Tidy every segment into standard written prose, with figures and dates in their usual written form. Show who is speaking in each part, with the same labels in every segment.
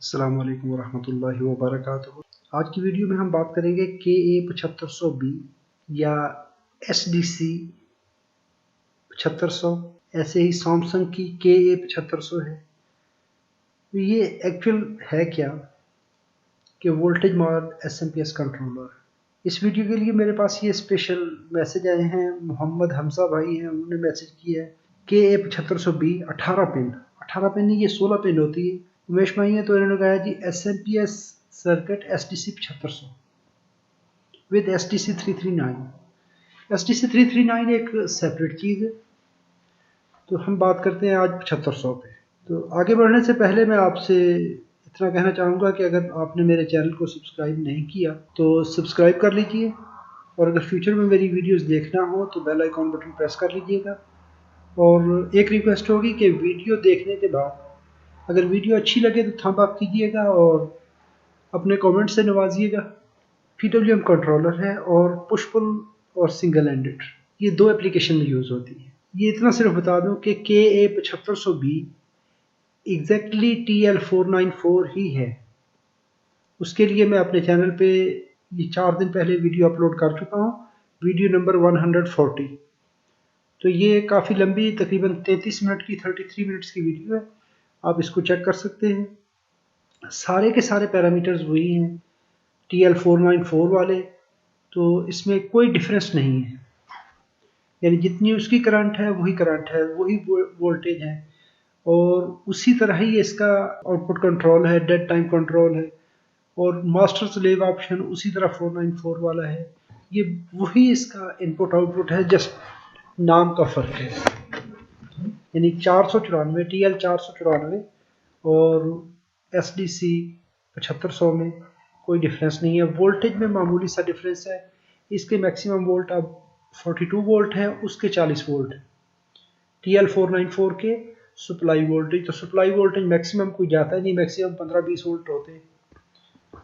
Speaker 1: अस्सलाम वालेकुम वरहमतुल्लाहि वबरकातुहू। आज की वीडियो में हम बात करेंगे KA7500B या SDC 7500, ऐसे ही सैमसंग की KA7500 है। ये एक्चुअल है क्या कि वोल्टेज मॉड SMPS कंट्रोलर। इस वीडियो के लिए मेरे पास ये स्पेशल मैसेज आए हैं, मोहम्मद हमजा भाई हैं, उन्होंने मैसेज किया है KA7500B 18 पिन नहीं, ये 16 पिन होती है। उमेश भाई हैं तो इन्होंने कहा जी SMPS circuit SDC 7500 with SDC 339। SDC 339 एक सेपरेट चीज़ है। तो हम बात करते हैं आज 7500 पे। तो आगे बढ़ने से पहले मैं आपसे इतना कहना चाहूँगा कि अगर आपने मेरे चैनल को सब्सक्राइब नहीं किया तो सब्सक्राइब कर लीजिए, और अगर फ्यूचर में मेरी वीडियोस देखना हो तो बेल आइकॉन बटन प्रेस कर लीजिएगा। और एक रिक्वेस्ट होगी कि वीडियो देखने के बाद अगर वीडियो अच्छी लगे तो थंब अप कीजिएगा और अपने कमेंट से नवाजिएगा। PWM कंट्रोलर है और पुश पुल और सिंगल एंडेड, ये दो एप्लीकेशन में यूज़ होती है। ये इतना सिर्फ बता दूं कि KA7500B एग्जैक्टली TL494 ही है। उसके लिए मैं अपने चैनल पे ये 4 दिन पहले वीडियो अपलोड कर चुका हूँ, वीडियो नंबर 140। तो ये काफ़ी लंबी, तकरीबन 33 मिनट की, 33 मिनट्स की वीडियो है, आप इसको चेक कर सकते हैं। सारे के सारे पैरामीटर्स वही हैं TL494 वाले, तो इसमें कोई डिफरेंस नहीं है। यानी जितनी उसकी करंट है वही करंट है, वही वोल्टेज है, और उसी तरह ही इसका आउटपुट कंट्रोल है, डेड टाइम कंट्रोल है, और मास्टर स्लेव ऑप्शन उसी तरह 494 वाला है। ये वही इसका इनपुट आउटपुट है, जस्ट नाम का फ़र्क है। यानी 494 TL 494 और SDC 7500 में कोई डिफरेंस नहीं है। वोल्टेज में मामूली सा डिफरेंस है। इसके मैक्सिमम वोल्ट अब 42 वोल्ट है, उसके 40 वोल्ट है। TL494 के सप्लाई वोल्टेज, तो सप्लाई वोल्टेज मैक्सिमम कोई जाता है नहीं, मैक्सिमम 15-20 वोल्ट होते हैं,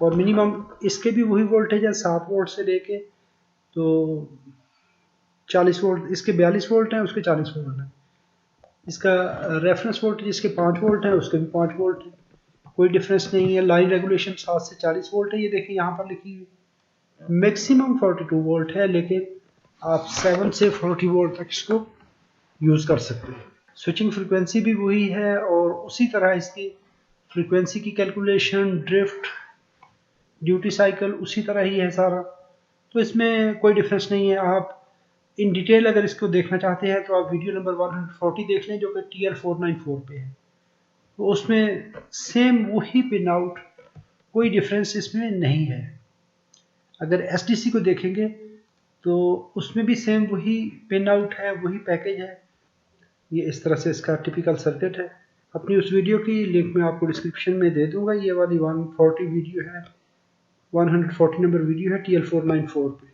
Speaker 1: और मिनिमम इसके भी वही वोल्टेज है 7 वोल्ट से लेके तो 40 वोल्ट। इसके 42 वोल्ट हैं, उसके 40 वोल्ट हैं। इसका रेफरेंस वोल्टेज इसके 5 वोल्ट है, उसके भी 5 वोल्ट है, कोई डिफरेंस नहीं है। लाइन रेगुलेशन 7 से 40 वोल्ट है, ये देखिए यहाँ पर लिखी हुई। मैक्सिमम 42 वोल्ट है, लेकिन आप 7 से 40 वोल्ट तक इसको यूज़ कर सकते हैं। स्विचिंग फ्रिक्वेंसी भी वही है, और उसी तरह इसकी फ्रिक्वेंसी की कैलकुलेशन, ड्रिफ्ट, ड्यूटी साइकिल उसी तरह ही है सारा। तो इसमें कोई डिफरेंस नहीं है। आप इन डिटेल अगर इसको देखना चाहते हैं तो आप वीडियो नंबर 140 देख लें, जो कि TL494 पे है। तो उसमें सेम वही पिन आउट, कोई डिफरेंस इसमें नहीं है। अगर SDC को देखेंगे तो उसमें भी सेम वही पिन आउट है, वही पैकेज है। ये इस तरह से इसका टिपिकल सर्किट है। अपनी उस वीडियो की लिंक मैं आपको डिस्क्रिप्शन में दे दूंगा। ये वाली 140 वीडियो है, 140 नंबर वीडियो है TL494 पे।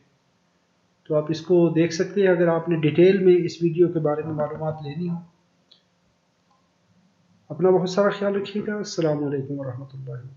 Speaker 1: तो आप इसको देख सकते हैं अगर आपने डिटेल में इस वीडियो के बारे में मालूमात लेनी हो। अपना बहुत सारा ख्याल रखिएगा। अस्सलाम वालेकुम वरहमतुल्लाहि।